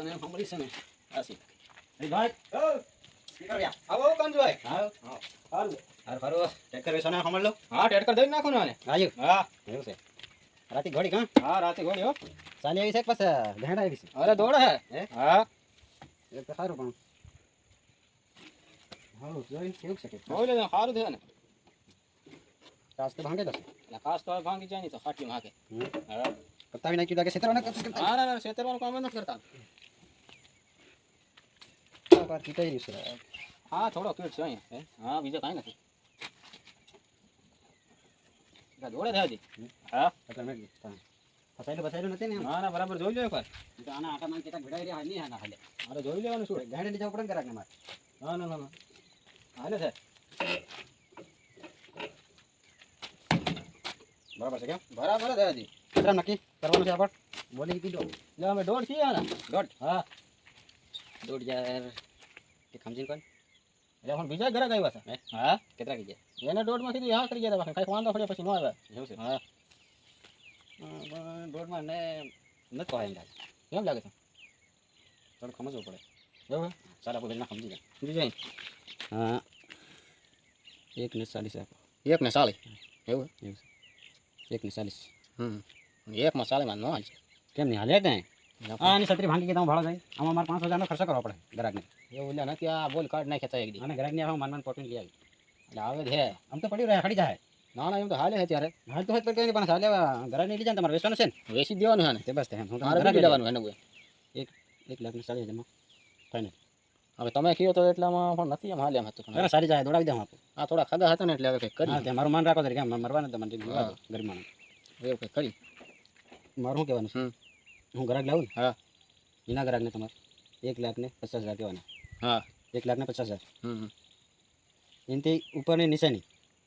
સને સાંભળી છે ને આસી એ ભાઈ નીકળ્યા આવો કંજભાઈ હા હારું હારું ટેક્ટર વેસોને સાંભળ લો હા ટેટકર દઈ નાખો ને આને આવ્યું હા એવું છે રાતી ઘોડી કાં હા રાતે ગોળી હો ચાલી આવી છે પછી ભેંડા આવી છે અરે દોડે હે હે હા એ તો સારું પણ હા જોઈ કેવું છે કે જોઈ લેજો સારું થયું ને તાસ તો ભાંગે દસ એટલે ખાસ તો હવે ભાંગી જાય નહીં તો ફાટી માગે હા કતાવી નાખ્યું લાગે છેતરો ને કશું કરતા ના છેતરવાનું કામ નથી કરતા પર કીટાઈ રહ્યું છે હા થોડો કીટ છે અહીંયા હે હા બીજો કાંઈ નથી દોડે છે હજી હા એટલે મેં ફસાયેલું નથી ને એમ. ના બરાબર જોઈ લો એકવાર તો આના આટામાં કેટલા ભેડાઈ રહ્યા નહીં આના હાલે મારે જોઈ લેવાનું શું ગાડી લઈ જવું પડે ને કરાક ને મારે ના હાલે છે બરાબર છે કેમ બરાબર છે હજી કેટલા નક્કી કરવાનું છે આપણે બોલી કીધો એટલે અમે દોડ છીએ ને દોઢ હા 2000 કે સમજીને કોણ એટલે પણ બીજા ઘરે આવ્યા છે હે? હા કેટલા કીધે એને દોડમાં કીધું હા કરી ગયા હતા કાંઈ વાંધો પડ્યા પછી ન આવ્યા એવું છે હા દોઢમાં ને નથી કહે એમ લાગે કેમ લાગે છે થોડું સમજવું પડે એવું સારા આપણે ના સમજી જાય સમજી જાય હા 1 ને 40 આપો 1 ને 40 એવું એવું છે 1 ને 40 એકમાં 40 માં ન હાલ છે કેમ નહીં હાલે ને હા આની છત્રી ભાંગી ગયા ભાડો જાય આમાં મારે 5000 નો ખર્ચો કરવો પડે ગ્રાહકને એવું એટલે નથી આ બોલ કાર્ડ નાખ્યા હતા એક દી અને ગ્રાહકને આવા માન પોટીને લઈ આવી એટલે આવે છે આમ તો પડ્યું રહે હડી જાય ના એમ તો હાલે છે ત્યારે હાલ તો હોય તો કઈ પણ હાલે ગ્રાહકને લઈ જાય તમારે વેચવાનું છે ને વેચી જ દેવાનું છે ને તે બસ તેમ હું મારે તમારે બી લેવાનું છે ને કોઈ 1,40,000 માં ફાઇનલ હવે તમે કયો તો એટલામાં પણ નથી એમ હાલે એમ હતું અરે સારી જાય દોડાવી દઉં આપું આ થોડા ખાધા હતા ને એટલે હવે કંઈક કરી હા તે મારું માન રાખો તરીકે મરવાના તમને ગરીબ માણસ એવું કંઈક કરી મારું શું કહેવાનું છે હું ગ્રાહક લાવું ને હા એના ગ્રાહકને તમારે 1,50,000 કહેવાના હા 1,50,000 એનાથી ઉપરની નીચેની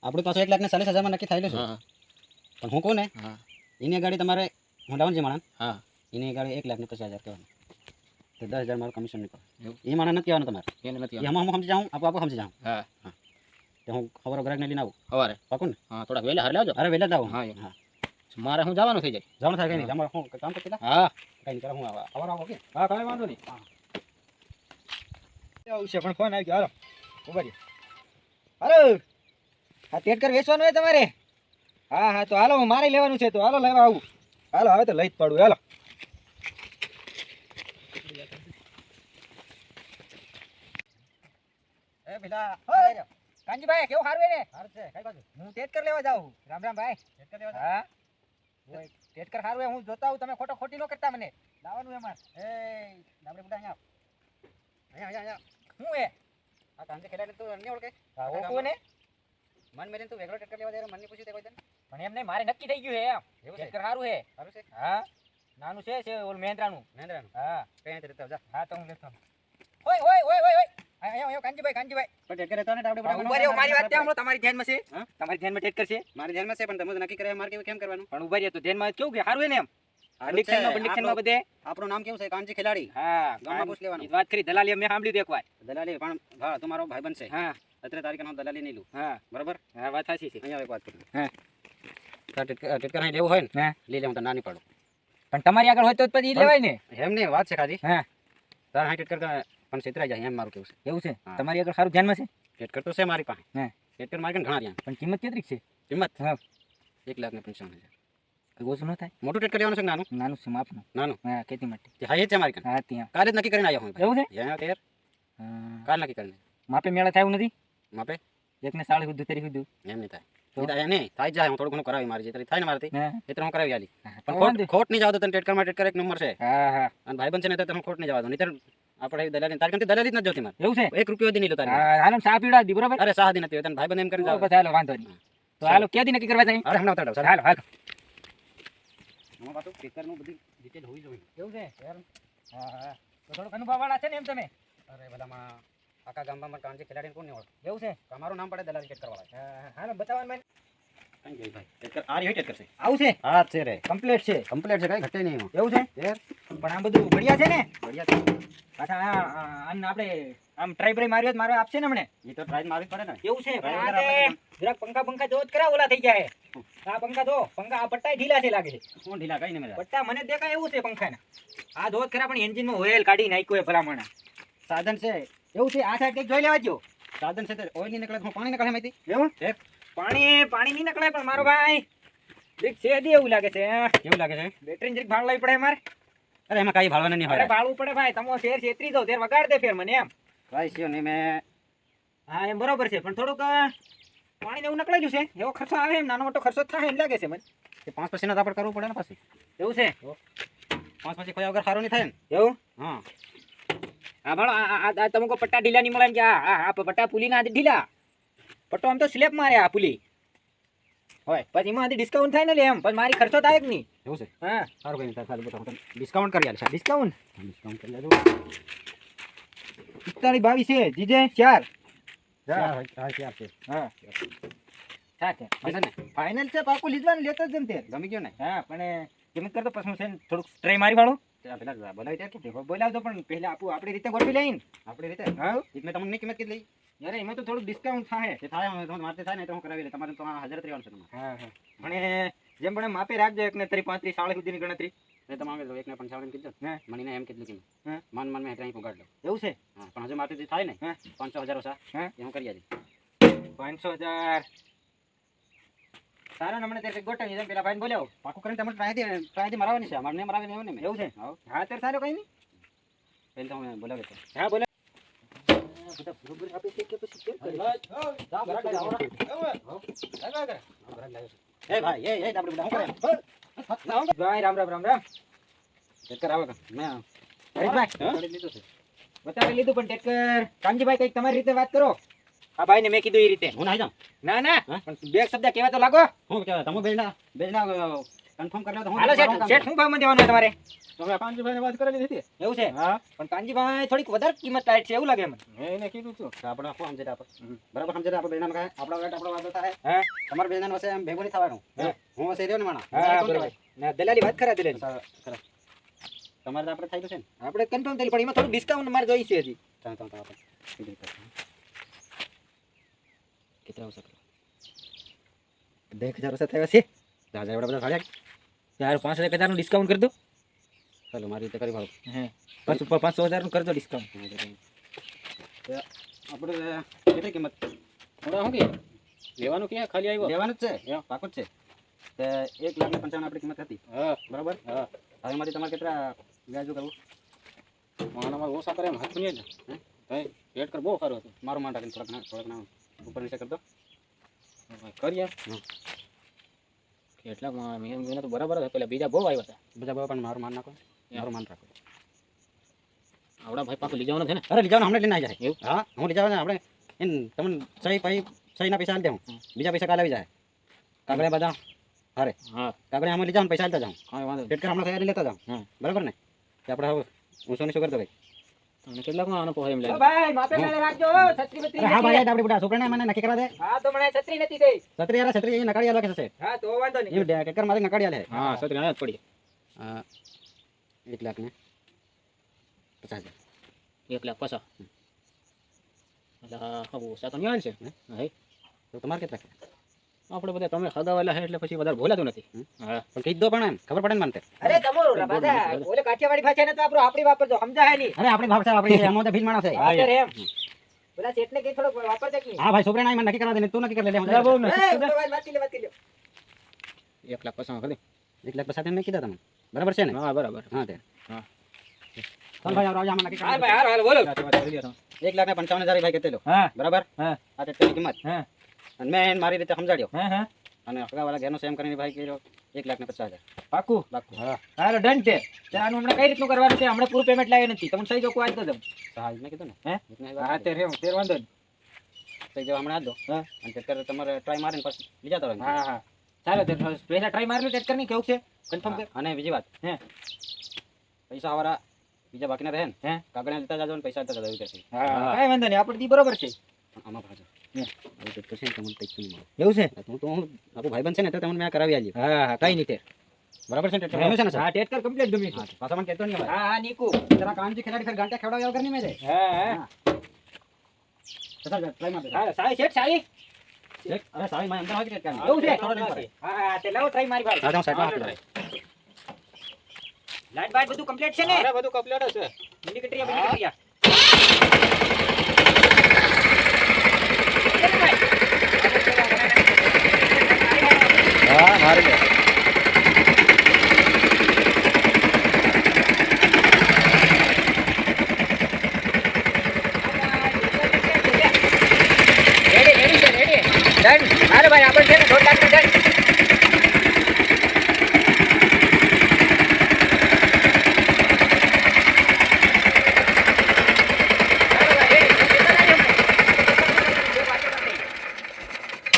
આપણું પાછું 1,40,000 માં નક્કી થયેલું છે હા પણ હું કહું ને હા એની ગાડી તમારે હું ડાઉન છે માણસ હા એની ગાડી 1,50,000 કહેવાની તો 10,000 મારું કમિશન નીકળે એવું? એ માણસ નથી કહેવાનું તમારે એને નથી એ આમાં હું સમજી જાઉં આપો સમજી જાઉં હા તો હું ખબર ગ્રાહકને લઈને આવું સવારે પાકું ને હા થોડાક વહેલા હાર લાવજો અરે વહેલા જ આવું હા, હા મારે હું જવાનું થઈ જાય જવાનું થાય કઈ નહીં તમારે હું કામ કરતી હા કઈ નહીં કરે હું આવો આવો કે હા કાંઈ વાંધો નહીં આવું છે પણ ફોન આવી ગયો હાલો ઉભા રહ્યો હાલો હા ટેટકર વેચવાનું હોય તમારે હા તો હાલો મારે લેવાનું છે તો હાલો લેવા આવું હાલો હવે તો લઈ જ પડું હાલો એ પેલા કાંજીભાઈ કેવું સારું ને હાર છે કઈ બાજુ હું ટેટકર લેવા જાઉં રામ ભાઈ ટેક્ટર લેવા હા ટેટકર સારું હું જોતા હું તમે ખોટી ન કરતા મને લાવવાનું એમાં એ આપણે બધા અહીંયા શું એ આ કાંજે ખેલાડી તું અન્ય ઓળખે ઓળખું ને મન મેરીને તું વેગળો ટેક્ટર લેવા જાય મન ની પૂછ્યું તે કોઈ તને પણ એમ નહીં મારે નક્કી થઈ ગયું હે એમ એવું છે ટેટકર સારું હે સારું છે હા નાનું છે ઓલ મહેન્દ્રાનું મહેન્દ્રનું હા કઈ નથી રહેતા જા હા તો હું લેતો ઓય અહીંયા કાંજીભાઈ પણ ટેક્ટર રહેતા ને આપણે ઉભા રહ્યો મારી વાત ત્યાં તમારી ધ્યાનમાં છે હા? તમારી ધ્યાનમાં ટેટકર છે મારી ધ્યાનમાં છે પણ તમે તો નક્કી કર્યા મારે કેમ કરવાનું પણ ઉભા રહ્યો તો ધ્યાનમાં કેવું કે સારું હે ને એમ સારું છે. કંડિક્શનમાં બધે આપણું નામ કેવું છે કાંજી ખેલાડી હા ગામમાં પૂછ લેવાનું. ઈ વાત કરી દલાલી મેં સાંભળ્યું હતું એકવાર દલાલી પણ હા તમારો ભાઈ બનશે હા અત્યારે તારીખે નામ દલાલી નહીં લઉં હા બરાબર હા વાત સાચી છે અહીંયા એક વાત કરું હા ટેક્ટર અહીં લેવું હોય ને હા લઈ લે હું તને નાની પાડું પણ તમારી આગળ હોય તો જ પછી ઈ લેવાય ને એમ નહીં વાત છે ખાલી હા તાર અહીં ટેક્ટર પણ છેતરાઈ જાય એમ મારું કેવું છે એવું છે હા. તમારી આગળ સારું ધ્યાનમાં છે ટેક્ટર તો છે મારી પાસે હા ટેક્ટર મારી ઘણા રહ્યા પણ કિંમત કેટલી છે કિંમત હા 1,55,000 કોઈ ઓછું ન થાય મોટું ટેક્ટર લેવાનું છે કે નાનું નાનું છે માપનું નાનું હા ખેતી માટે તે હાઈ છે મારી કાન હા ત્યાં કાલે જ નક્કી કરીને આવ્યો હું એવું છે અહીંયા તેર હા. કાલ નક્કી કરીને માપે મેળા થાય એવું નથી માપે 1 ને 40 સુધી તેરી સુધી એમ નહીં થાય તો? એ થાય નહીં થાય જાય હું થોડું ઘણું કરાવી મારી જે થાય ને મારાથી હા એટલે હું કરાવી આલી હા, પણ તો વાંધો ખોટ નહીં જાવ તો તને ટેટકરમાં ટેટકર એક નંબર છે હા હા અને ભાઈ બનશે ને તો હું ખોટ નહીં જવા દઉં નહીં આપણે દલાલી તારી કંઈ દલાલી જ નથી જોતી મારે એવું છે 1 રૂપિયો દી નહીં લો તારી હા હાલો ચા પીવડાવી દી બરોબર અરે સાહદી નથી તને ભાઈ બંધ એમ કરીને તો જાવ પછી હાલો વાંધો નહીં તો હાલો ક્યાંથી નક્કી કરવા જાય અરે હમણાં ઉતારો સર હાલો હાલો આમાં પાછું ટેક્ટરનું બધી ડિટેલ હોવી જોઈએ એવું છે હા હા તો થોડુંક અનુભવવાળા છે ને એમ તમે અરે બધામાં આખા ગામમાં કાંજી ખેલાડીને કોણ નહીં ઓળખે એવું છે તમારું નામ પડે દલાલી ટેક્ટર વાળા હા હાલો બતાવવાનું મને કઈ ગઈ ભાઈ ટેટકર આ રહી ટેટકર છે આવું છે હા છે રે કમ્પ્લીટ છે કમ્પ્લીટ છે કઈ ઘટે નહીં એમાં. એવું છે યાર પણ આ બધું બઢિયા છે ને બઢિયા છે. પાછા આને આપણે આમ ટ્રાય બ્રાય માર્યો તો મારો આપશે ને હમણે એ તો ટ્રાય મારવી જ પડે ને. એવું છે પણ બરાબર, આ તે જરાક પંખા જો જ કરા ઓલા થઈ જાય આ પંખા જો પંખા આ પટ્ટા ઢીલા છે લાગે છે શું ઢીલા કઈ નહીં મજા. પટ્ટા મને દેખાય એવું છે પંખાના આ ધોત ખરા પણ એન્જિનમાં ઓઇલ કાઢી નાખ્યો એ ભલામણ સાધન છે એવું છે આ સાઈડ કંઈક જોઈ લેવા જો સાધન છે તે ઓઇલ નહીં નીકળે તો પાણી નીકળે માહિતી. એવું એક પાણી નહીં નીકળે પણ મારો ભાઈ એક છે દી એવું લાગે છે કેવું લાગે છે. બેટરી જરીક ભાળ લાવી પડે મારે અરે એમાં કઈ ભાળવાનું નહીં અરે હોય. ભાળવું પડે ભાઈ તમો શેર છેતરી દો તેર વગાડ દે ફેર મને એમ ભાઈ છે ને મેં હા એમ બરોબર છે પણ થોડુંક પાણી ને એવું નકળાયું છે એવો ખર્ચો આવે એમ નાનો મોટો ખર્ચો થાય એમ લાગે છે મને એ 5 પછીનો તો આપણે કરવું પડે ને પછી. એવું છે 5 પછી કોઈ વગર સારું નહીં થાય ને. એવું હા હા ભાડો આ તમકો પટ્ટા ઢીલા નહીં મળે એમ કે આ પટ્ટા પુલીના આજે ઢીલા પટ્ટો આમ તો સ્લેબ મારે આ પુલી હોય પછી એમાં ડિસ્કાઉન્ટ થાય ને લે એમ પછી મારી ખર્ચો થાય જ નહીં એવું છે હા સારું કઈ નહીં થાય. સારું બતાવો ડિસ્કાઉન્ટ કરી આલે. ડિસ્કાઉન્ટ ડિસ્કાઉન્ટ કરી લેજો. 45 22 છે જીજે 4 ચાર ચાર છે. હા સાચે બસ ને ફાઇનલ છે પાકું લીધવાનું લેતો જ જમ તે ગમી ગયો ને. હા પણ કિંમત કરતો પછી હું છે ને થોડુંક ટ્રાય મારી વાળું ત્યાં પેલા બોલાવી ત્યાં કે બોલાવતો પણ પહેલા આપણી રીતે ગોઠવી લઈને આપણી રીતે હા એક મેં તમને નહીં કિંમત કીધી. યાર એમાં તો થોડુંક ડિસ્કાઉન્ટ થાય તે થાય હવે તમારે મારતે થાય ને તો હું કરાવી લે. તમારે તો 1000 રહેવાનું છે તમારે. હા હા મને જેમ પણ માપે રાખજો એક ને 35 40 સુધીની ગણતરી એ તમારે તો 1.55 કીધું હા મને એમ કીધું કિંમત. હા મન મેં ત્યાં પગાડ લો. એવું છે હા પણ હજુ મારથી થાય ને હા 500,000 ઓછા હા એ હું કરી આલી. 500,000 સારા નંબર તે ગોઠવી જેમ પેલા ભાઈને બોલાવો પાકું કરીને તમારે ટ્રાયથી મરાવવાની છે. અમારે નહીં મરાવવાની એવું નહીં. એવું છે હા હા ત્યારે સારો કઈ નહીં પહેલા તો હું બોલાવે તો હા બોલા બધા બરોબર આપે છે કે પછી કેમ કરે? એ ભાઈ એ આપણે બધા શું કરે. ભાઈ રામ રામ રામ રામ ચેક કરાવો કે મેં હરીશભાઈ કરી લીધું છે. બતાવી લીધું પણ ટેટકર કામજીભાઈ કઈક તમારી રીતે વાત કરો આ ભાઈને મેં કીધું એ રીતે હું ના જાઉં. ના ના હા? પણ બે શબ્દ કહેવા તો લાગો હું કહેવાય તમે બેના કન્ફર્મ કરી લો તો હું હાલો શેઠ શેઠ શું ભાવમાં દેવાનું તમારે તમે કાંજીભાઈને વાત કરેલી હતી. એવું છે હા પણ કાનજીભાઈ થોડીક વધારે કિંમત ટાઈટ છે એવું લાગે મને મેં એને કીધું હતું કે આપણે આપો સમજે આપણે બરાબર સમજે આપણે બેના કાંઈ આપણા વેટ આપણો વાતો થાય. હા તમારે બેના વસે એમ ભેગું નહીં થવાનું. હા. હું વસે રહ્યો ને માણા. હા બરોબર ના દલાલી વાત ખરા દલાલી ખરા. તમારે તો આપણે થઈ ગયું છે ને. આપણે કન્ફર્મ થયેલું પણ એમાં થોડું ડિસ્કાઉન્ટ મારે જોઈ છે હજી ચાલો ચાલો આપણે સીધી રીતે. કેટલા ઓછા કરો. 1000 ઓછા થયા છે 1000 એવડા બધા સાડા. યાર 5,000 નું ડિસ્કાઉન્ટ કરી દો ચાલો મારી રીતે કરી ભાવ. હે પાછું 500,000 નું કરજો ડિસ્કાઉન્ટ આપણે કેટલી કિંમત થોડા શું કે લેવાનું ક્યાં ખાલી આવ્યો લેવાનું જ છે. પાકું જ છે. તે 1,95,000 આપણી કિંમત હતી હા બરાબર. હા હવે એમાંથી તમારે કેટલા વ્યાજો કરવું. મારા ઓછા કરે એમ હાથ નહીં ને ભાઈ પેટ કર બહુ સારું હતું મારું માન રાખીને થોડાક ના ઉપર નીચે કરી દો. કરીએ કેટલાક મેં તો બરાબર હતા પેલા બીજા બહુ આવ્યા હતા બધા બાબા પણ મારું માન નાખો. મારું માન રાખો. આવડા ભાઈ પાછું લઈ જવાનું છે ને અરે લીજાવ હમણાં લઈને આવી જાય. એવું? હા હું લીજાવ ને આપણે તમને સહીના પૈસા આલી દઉં. બીજા પૈસા કાલે આવી જાય. કાગળિયા બધા અરે હા કાગળિયા અમે લીજાવ પૈસા આલતા જાઉં. કાંઈ વાંધો પેટ કર હમણાં તૈયારી લેતા જાઉં. હા બરાબર ને તે આપણે હવે ઊંચો નીચો કરી દો ભાઈ. તમને કેટલાકમાં આનો પોહાય એમ ઓ લાગે ભાઈ માપે મેલે રાખજો છત્રી બત્રી અરે હા ભાઈ નથી. આપણે બધા છોકરાને મને નક્કી કરા દે. હા તો મને છત્રી નથી થઈ છત્રી યાર છત્રી એ નકાડી આલો કે છે. હા તો વાંધો નહીં એ ટેકર મારી નકાડી આલે. હા સત્રી આયા જ પડી 1 લાખ ને 50,000. 1,50,000 એટલે હા ઓછા તો નહીં આવે છે હા તો તમારે કેટલા આપણે બધા તમે સગાવેલા છે એટલે પછી વધારે બોલાતું નથી હા પણ કીધું પણ એમ ખબર પડે ને મને. અરે તમો બધા ઓલે કાઠિયાવાડી ભાષા ને તો આપણો આપણી વાપરજો સમજાય નહીં અરે આપણે ભાવ છે આપણી એમાં તો ભીલ માણસ છે. હા એમ પેલા શેઠને કઈ થોડોક વાપરજે કે હા ભાઈ છોકરાને મને નક્કી કરા દે ને તું નક્કી કરી લે. હું બરાબર ને. એ તો વાત કરી લે 1,50,000 કરી 1 લાખ 50,000 મેં કીધા તમને બરાબર છે ને. હા બરાબર હા તે હા ચાલ ભાઈ આવજો આમાં નક્કી હાલ કરી. ભાઈ હાલ બોલો 1,55,000 ભાઈ કહેલો હા બરાબર. હા આ તે તેની કિંમત હા અને મેં મારી રીતે સમજાડ્યો હા હા અને હગાવાળા ઘરનો સેમ કરીને ભાઈ કર્યો 1,50,000 પાકું બાકુ. હા હાલો ડન છે તે આનું હમણાં કઈ રીતનું કરવાનું છે હમણાં પૂરું પેમેન્ટ લાવ્યો નથી તમને સહી જોકો આજ તો દઉં હા મેં કીધું ને હે એટલે હા તે રેવ તે વાંધો નહીં સહી જવા હમણાં આજ દો. હા અને તે તમારે ટ્રાય મારીને પછી બીજા તો હા હા ચાલો તે પહેલા ટ્રાય મારી લો ટેસ્ટ કરીને કેવું છે કન્ફર્મ કર અને બીજી વાત હે પૈસા વાળા બીજા બાકીના રહે ને હે કાગળિયા લેતા જાજો ને પૈસા લેતા જાજો એવું કહેશે. હા કાંઈ વાંધો નહીં આપણે દી બરોબર છે આમાં ભાજો હવે તો કરશે ને તમને કંઈક નહીં મળે. એવું છે હું તો આપણો ભાઈબંધ છે ને તો તમને મેં કરાવી આલી. હા હા કઈ નહીં તે બરાબર છે ને ટેટ ગમ્યું છે ને સર? હા ટેટ કર કમ્પ્લીટ ગમ્યું હા છે પાછા મને કહેતો નહીં હવે. હા હા નીકુ જરા કાનજી ખેલાડી ખર ગાંઠિયા ખવડાવ્યા વગર નહીં મેં જાય. હા હા તો સર ટ્રાય માર દે. હા સારી શેઠ સારી અરે સારી માં અંદર આવે કે ટેટ કાઢી. એવું છે થોડો ટાઈમ પડે. હા હા તે લાવો ટ્રાય મારી ભાઈ હા તો હું સાઈડમાં આપી દઉં. લાઈટ બાઈટ બધું કમ્પ્લીટ છે ને અરે બધું કમ્પ્લીટ છે. મિનિકટરિયા હા મારી દે. રેડી રેડી છે રેડી ડન હાલો ભાઈ આપણે છે ને દોઢ લાખ ડન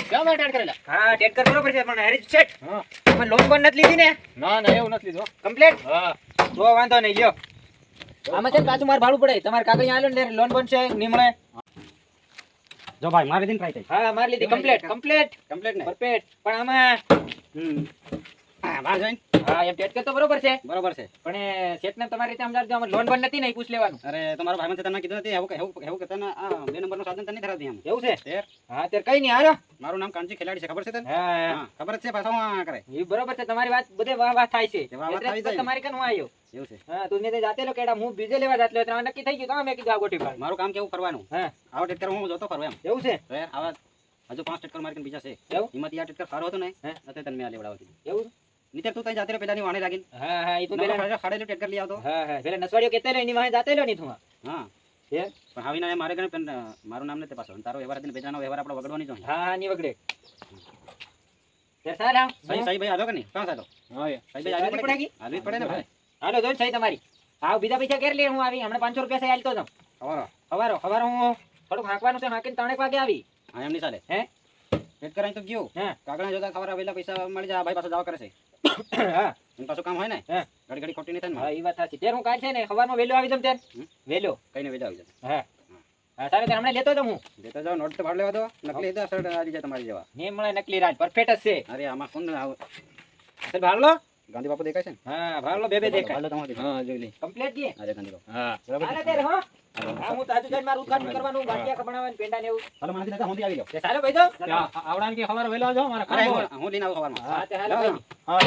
ક્યાં મેં ટેટ કરેલા? હા ટેટ કર બરોબર છે પણ હેરી સેટ હા. તમે લોન પણ નથી લીધી ને ના ના એવું નથી લીધું. કમ્પ્લીટ હા. તો વાંધો નહીં લ્યો આમાં છે ને પાછું મારે ભાડું પડે તમારે કાગળ આલો ને લોન બનશે નહીં મળે જો ભાઈ મારી દિન ટ્રાય થઈ. હા મારી લીધી કમ્પ્લીટ કમ્પ્લીટ કમ્પ્લીટ ને. પરફેક્ટ પણ આમાં હા બહાર જઈને હા એમ ટેટ કર તો બરોબર છે બરોબર છે. પણ સેટ ને તમારી રીતે સમજાવજો આમાં લોન પણ નથી ને ઈ પૂછ લેવાનું અરે તમારો ભાઈબંધ છે તમને કીધું નથી એવું કે તને આ 2 નંબરનું સાધન તને ધરાવતી એમ. એવું છે શેર. હા ત્યારે કઈ નહીં હાલો મારું નામ કાનજી ખેલાડી છે ખબર છે તને? હા હા ખબર જ છે પાછા હું આ કરે. એ બરોબર છે તમારી વાત બધે વાહ વાહ થાય છે વાહ વાહ એટલે થાય તો છે. તમારી કન હું આવ્યો એવું છે. હા તું ને તે જાતે લો કેડા હું બીજે લેવા જાત લો એટલે નક્કી થઈ ગયું કામ મેં કીધું આ ગોઠવી પાડ મારું કામ કેવું કરવાનું. હા આવો ટેટકર હું જોતો ફરવા એમ. એવું છે તો આવા હજુ 5 ટેટકર મારી કન બીજા છે. એવું? એમાંથી આ ટેટકર સારો હતો ને હે? એટલે તને મેં આ લેવડાવવા કીધું. એવું નીતર તું તઈ જાતે રે પેલાની વાણે લાગીને હા હા એ તો પેલા ખાડેલું ટેટકર લઈ આવતો. હા હા પેલા નસવાડીઓ કેતે લો એની વાહે જાતે લો નહીં તું હા છે પણ હાવીને મારે ગણે પણ મારું નામ નથી પાછો. અને તારો વ્યવહાર હતી બેજાનો વ્યવહાર આપણો વગડવાની જોઈએ. હા હા ની વગડે તે સારા સહી સહી ભાઈ આવ્યો કે નહીં? કાં સાલો? હા એ. સહી ભાઈ હાલવી આવ્યો પડેગી? હાલવી જ પડે ને ભાઈ. હાલો જોઈ સહી તમારી આવ બીજા પૈસા કેર લે હું આવી હમણાં 500 રૂપિયા છે આલતો જાઉં હવારો. હવારો હું થોડુંક હાંકવાનું છે હાંકીને 3 વાગે આવી હા એમ નહીં ચાલે. હે ટેટકર અહીં તો ગયો. હે કાગડા જોતા ખબર આવેલા પૈસા મળી જાય. આ ભાઈ પાછો જાવ કરે છે. હા એમ પાછું કામ હોય ને હે ઘડી ઘડી ખોટી નહીં થાય ને હા મારે. એ વાત સાચી ત્યારે હું કાલ છે ને સવારમાં વહેલો આવી જાઉં ત્યારે હમ? વહેલો કઈને વેજા આવી જાય. હા હા સારું ત્યારે હમણાં લેતો જાઉં હું દેતા જાઓ નોટ તો ભાડ લેવા દો. નકલી તો શર્ટ આવી જાય તમારી જેવા. ને મળે નકલી રાજ પરફેક્ટ જ છે અરે આમાં કોણ ચાલ ભાળ લો ગાંધી બાપુ દેખાય છે ને? હા ભાળ લો બે બે દેખાય ભાડ લો તમારે. હા જોઈ લે. કમ્પ્લીટ જી અરે ગાંધી બાપુ. હા. બરાબર હાલે છે? ત્યારે હા હા હું તાજુ જઈને મારું ઉદ્ઘાટન કરવાનું ગાંઠિયા બનાવવાનું પેંડા ને એવું હાલો મારાથી દેતા હું આવી જાઉં. તે સારું ભાઈ તો ત્યાં આવડાને કે સવારે વહેલા જાઓ મારા અરે કામ હોય. હું લઈને આવું સવારમાં. હા તે હાલો ભાઈ હા.